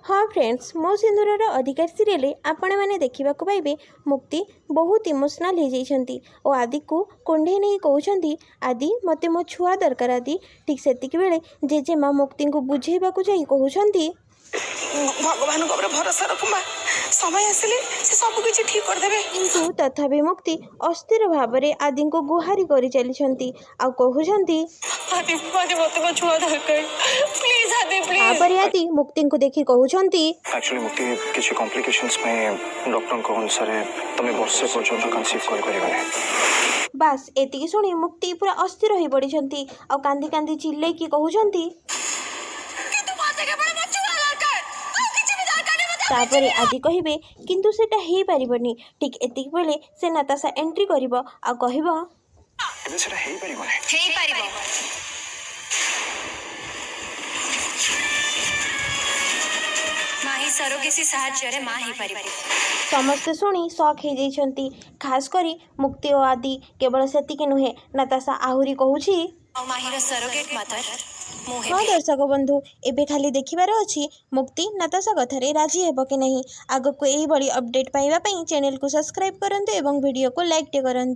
हाँ फ्रेंड्स, मो सिंदूरर अधिकार सीरियल आपण मैंने देखा पाइबे मुक्ति बहुत इमोशनाल हो जाती और आदि को कुंडे नहीं कहते आदि मते मो छुआ दरकार आदि ठीक सेतिक बेले जेजेमा मुक्ति को बुझेबा को जाई कहते भगवान को भरोसा रखुमा समय आसिले से सब कुछ ठीक कर देबे किंतु तथापि मुक्ति अस्थिर भाव में आदि को गुहारी कर चली आ कहते आदि आदि मते को छुआ दरकार प्लीज आदि प्लीज तापर आदि मुक्ति को देखि कहते एक्चुअली मुक्ति किसी कॉम्प्लिकेशंस में डॉक्टर को अनुसार तमे वर्षे पर्यंत कंसीव कर परिबने बास एतिकी शुणी मुक्ति पूरा अस्थिर हो पड़ी आ कांदी कांदी चिल्ले की कहते तापर आदि कहे किंतु सेटा हो पारिबनी ठीक एतिक बेले से नाताशा एंट्री करिवो आ कहिवो एबे सेटा हेई परिबने माही सरोगेसी साहाय्य मा ही परिबे समस्ते शुणी शॉक हो जाइछंती खास करी मुक्ति और आदि केवल सेतिकी नुहे नाताशा आहुरी कहूची माहीर सरोगेट मदर हाँ दर्शक बंधु एबे खाली देखिबार अछि मुक्ति नाताशा कथारे राजी हेबो कि नहीं। आगको एही बड़ी अपडेट पाइबा पई चैनल को सब्सक्राइब करंतु एवं वीडियो को लाइक टे करंतु।